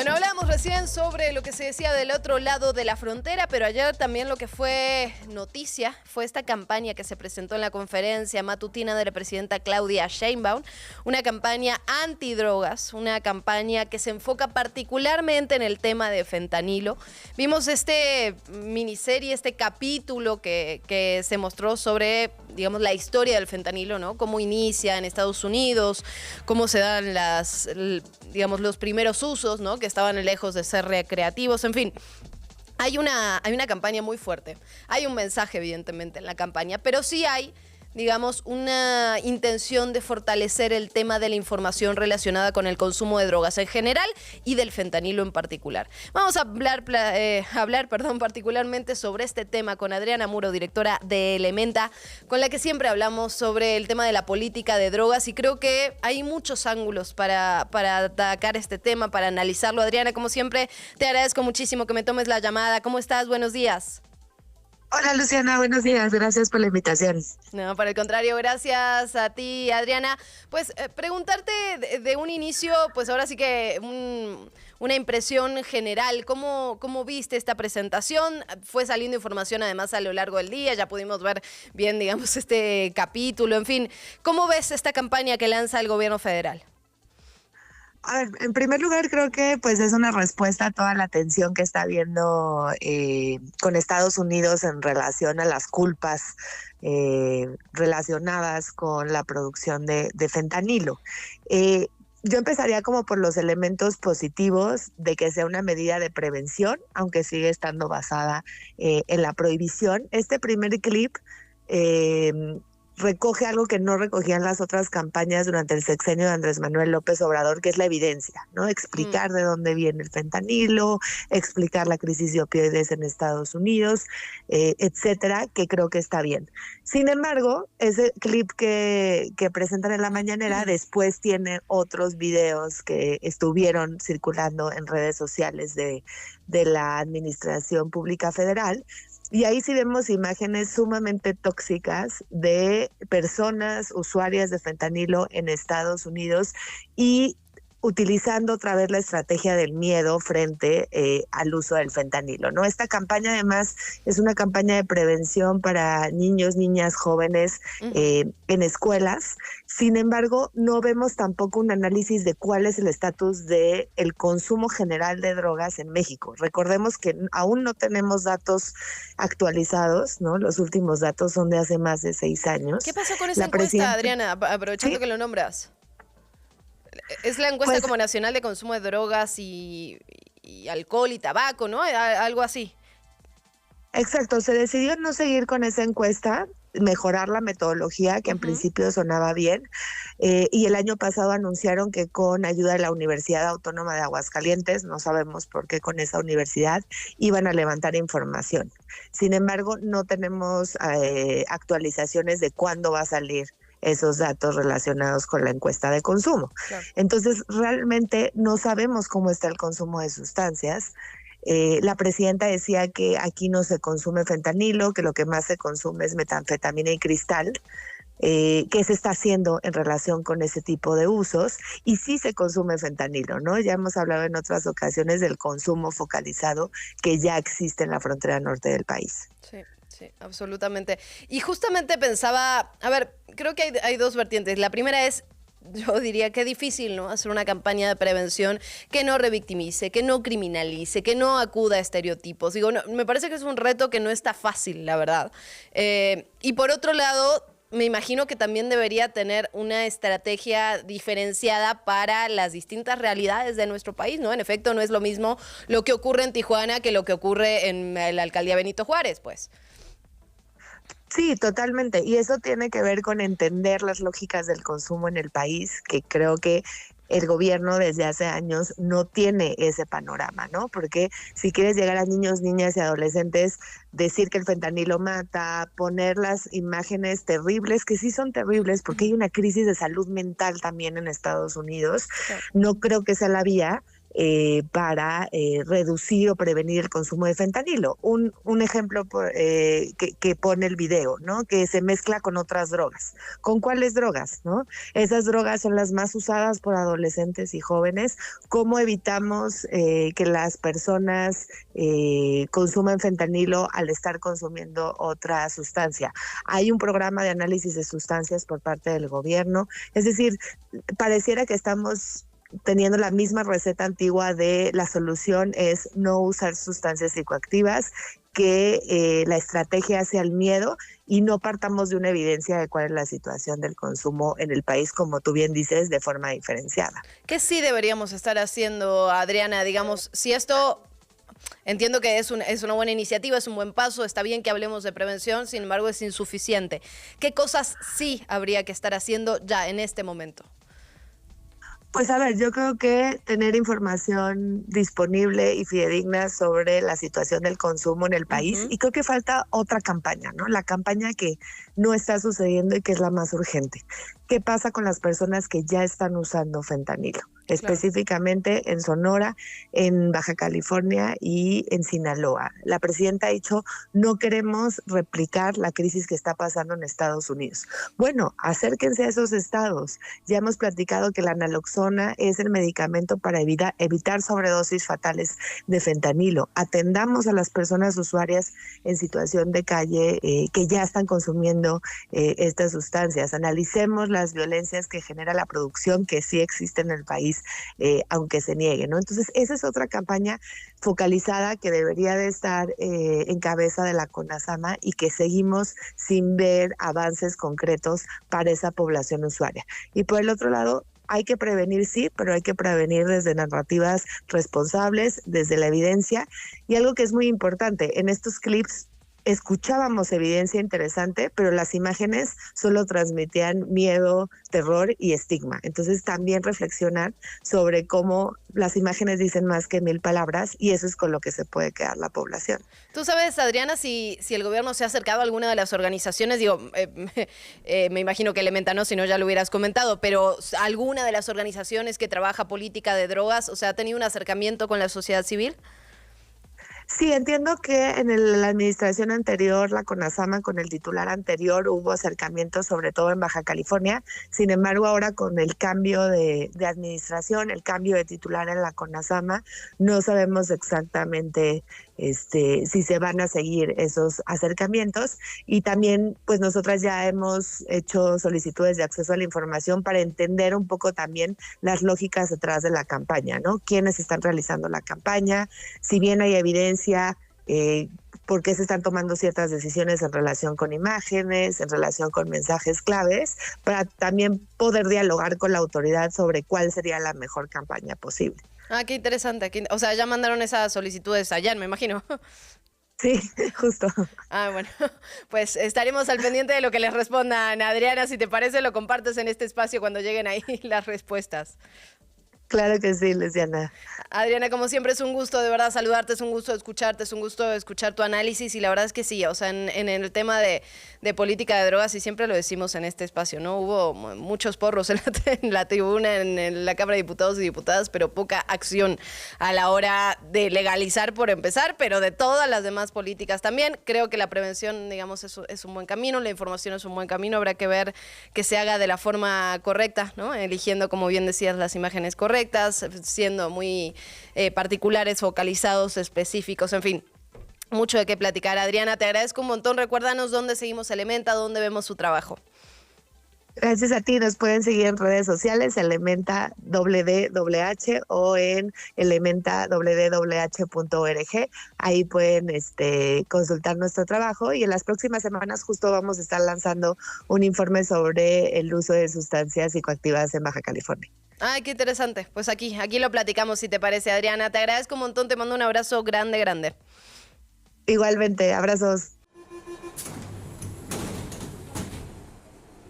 Bueno, hablamos recién sobre lo que se decía del otro lado de la frontera, pero ayer también lo que fue noticia fue esta campaña que se presentó en la conferencia matutina de la presidenta Claudia Sheinbaum, una campaña antidrogas, una campaña que se enfoca particularmente en el tema de fentanilo. Vimos este miniserie, este capítulo que se mostró sobre, digamos, la historia del fentanilo, ¿no? Cómo inicia en Estados Unidos, cómo se dan los primeros usos, ¿no? Que estaban lejos de ser recreativos, en fin. Hay una campaña muy fuerte. Hay un mensaje, evidentemente, en la campaña, pero sí hay, digamos, una intención de fortalecer el tema de la información relacionada con el consumo de drogas en general y del fentanilo en particular. Vamos a hablar particularmente sobre este tema con Adriana Muro, directora de Elementa, con la que siempre hablamos sobre el tema de la política de drogas, y creo que hay muchos ángulos para atacar este tema, para analizarlo. Adriana, como siempre, te agradezco muchísimo que me tomes la llamada. ¿Cómo estás? Buenos días. Hola Luciana, buenos días, gracias por la invitación. No, por el contrario, gracias a ti, Adriana. Pues preguntarte de un inicio, pues ahora sí que una impresión general. ¿Cómo viste esta presentación? Fue saliendo información además a lo largo del día, ya pudimos ver bien, digamos, este capítulo, en fin. ¿Cómo ves esta campaña que lanza el gobierno federal? A ver, en primer lugar creo que pues es una respuesta a toda la tensión que está habiendo con Estados Unidos en relación a las culpas relacionadas con la producción de fentanilo. Yo empezaría como por los elementos positivos de que sea una medida de prevención, aunque sigue estando basada en la prohibición. Este primer clip recoge algo que no recogían las otras campañas durante el sexenio de Andrés Manuel López Obrador, que es la evidencia, ¿no? Explicar de dónde viene el fentanilo, explicar la crisis de opioides en Estados Unidos, etcétera, que creo que está bien. Sin embargo, ese clip que presentan en la mañanera después tiene otros videos que estuvieron circulando en redes sociales de la Administración Pública Federal. Y ahí sí vemos imágenes sumamente tóxicas de personas usuarias de fentanilo en Estados Unidos y utilizando otra vez la estrategia del miedo frente al uso del fentanilo, ¿no? Esta campaña además es una campaña de prevención para niños, niñas, jóvenes en escuelas. Sin embargo, no vemos tampoco un análisis de cuál es el estatus del consumo general de drogas en México. Recordemos que aún no tenemos datos actualizados, ¿no? Los últimos datos son de hace más de 6 años. ¿Qué pasó con esa encuesta, Adriana? Aprovechando que lo nombras. Es la encuesta Pues, como nacional de consumo de drogas y alcohol y tabaco, ¿no? Algo así. Exacto, se decidió no seguir con esa encuesta, mejorar la metodología, que en principio sonaba bien, y el año pasado anunciaron que con ayuda de la Universidad Autónoma de Aguascalientes, no sabemos por qué con esa universidad, iban a levantar información. Sin embargo, no tenemos actualizaciones de cuándo va a salir esos datos relacionados con la encuesta de consumo. Claro. Entonces, realmente no sabemos cómo está el consumo de sustancias. La presidenta decía que aquí no se consume fentanilo, que lo que más se consume es metanfetamina y cristal. ¿Qué se está haciendo en relación con ese tipo de usos? Y sí se consume fentanilo, ¿no? Ya hemos hablado en otras ocasiones del consumo focalizado que ya existe en la frontera norte del país. Sí. Sí, absolutamente. Y justamente pensaba, a ver, creo que hay dos vertientes. La primera es, yo diría que difícil, ¿no? Hacer una campaña de prevención que no revictimice, que no criminalice, que no acuda a estereotipos. Digo, no, me parece que es un reto que no está fácil, la verdad. Y por otro lado, me imagino que también debería tener una estrategia diferenciada para las distintas realidades de nuestro país, ¿no? En efecto, no es lo mismo lo que ocurre en Tijuana que lo que ocurre en la alcaldía Benito Juárez, pues. Sí, totalmente. Y eso tiene que ver con entender las lógicas del consumo en el país, que creo que el gobierno desde hace años no tiene ese panorama, ¿no? Porque si quieres llegar a niños, niñas y adolescentes, decir que el fentanilo mata, poner las imágenes terribles, que sí son terribles, porque hay una crisis de salud mental también en Estados Unidos, no creo que sea la vía. para reducir o prevenir el consumo de fentanilo. Un ejemplo que pone el video, ¿no? Que se mezcla con otras drogas. ¿Con cuáles drogas, no? Esas drogas son las más usadas por adolescentes y jóvenes. ¿Cómo evitamos que las personas consuman fentanilo al estar consumiendo otra sustancia? Hay un programa de análisis de sustancias por parte del gobierno. Es decir, pareciera que estamos teniendo la misma receta antigua de la solución es no usar sustancias psicoactivas, que la estrategia sea el miedo y no partamos de una evidencia de cuál es la situación del consumo en el país, como tú bien dices, de forma diferenciada. ¿Qué sí deberíamos estar haciendo, Adriana? Digamos, si esto... Entiendo que es una buena iniciativa, es un buen paso, está bien que hablemos de prevención, sin embargo es insuficiente. ¿Qué cosas sí habría que estar haciendo ya en este momento? Pues a ver, yo creo que tener información disponible y fidedigna sobre la situación del consumo en el país, y creo que falta otra campaña, ¿no? La campaña que no está sucediendo y que es la más urgente. ¿Qué pasa con las personas que ya están usando fentanilo? Específicamente en Sonora, en Baja California y en Sinaloa. La presidenta ha dicho, no queremos replicar la crisis que está pasando en Estados Unidos. Bueno, acérquense a esos estados. Ya hemos platicado que la naloxona es el medicamento para evitar sobredosis fatales de fentanilo. Atendamos a las personas usuarias en situación de calle que ya están consumiendo estas sustancias. Analicemos las violencias que genera la producción, que sí existe en el país, aunque se niegue, ¿no? Entonces, esa es otra campaña focalizada que debería de estar en cabeza de la CONASAMA y que seguimos sin ver avances concretos para esa población usuaria. Y por el otro lado, hay que prevenir, sí, pero hay que prevenir desde narrativas responsables, desde la evidencia. Y algo que es muy importante, en estos clips escuchábamos evidencia interesante, pero las imágenes solo transmitían miedo, terror y estigma. Entonces también reflexionar sobre cómo las imágenes dicen más que 1000 palabras y eso es con lo que se puede quedar la población. ¿Tú sabes, Adriana, si el gobierno se ha acercado a alguna de las organizaciones? Digo, me imagino que Elementa no, si no ya lo hubieras comentado, pero alguna de las organizaciones que trabaja política de drogas, o sea, ¿ha tenido un acercamiento con la sociedad civil? Sí, entiendo que en la administración anterior, la CONASAMA, con el titular anterior, hubo acercamientos, sobre todo en Baja California. Sin embargo, ahora con el cambio de administración, el cambio de titular en la CONASAMA, no sabemos exactamente si se van a seguir esos acercamientos. Y también, pues nosotras ya hemos hecho solicitudes de acceso a la información para entender un poco también las lógicas detrás de la campaña, ¿no? ¿Quiénes están realizando la campaña? Si bien hay evidencia, por qué se están tomando ciertas decisiones en relación con imágenes, en relación con mensajes claves, para también poder dialogar con la autoridad sobre cuál sería la mejor campaña posible. Ah, qué interesante. O sea, ya mandaron esas solicitudes allá, me imagino. Sí, justo. Ah, bueno, pues estaremos al pendiente de lo que les respondan. Adriana, si te parece, lo compartes en este espacio cuando lleguen ahí las respuestas. Claro que sí, Luciana. Adriana, como siempre es un gusto de verdad saludarte, es un gusto escucharte, es un gusto escuchar tu análisis y la verdad es que sí, o sea, en el tema de política de drogas y siempre lo decimos en este espacio, ¿no? Hubo muchos porros en la tribuna, en la Cámara de Diputados y Diputadas, pero poca acción a la hora de legalizar por empezar, pero de todas las demás políticas también. Creo que la prevención, digamos, es un buen camino, la información es un buen camino, habrá que ver que se haga de la forma correcta, ¿no? Eligiendo, como bien decías, las imágenes correctas, siendo muy particulares, focalizados, específicos, en fin, mucho de qué platicar. Adriana, te agradezco un montón. Recuérdanos dónde seguimos Elementa, dónde vemos su trabajo. Gracias a ti, nos pueden seguir en redes sociales, Elementa WDWH o en elementawdwh.org. Ahí pueden consultar nuestro trabajo y en las próximas semanas justo vamos a estar lanzando un informe sobre el uso de sustancias psicoactivas en Baja California. Ay, qué interesante. Pues aquí lo platicamos, si te parece, Adriana. Te agradezco un montón, te mando un abrazo grande, grande. Igualmente, abrazos.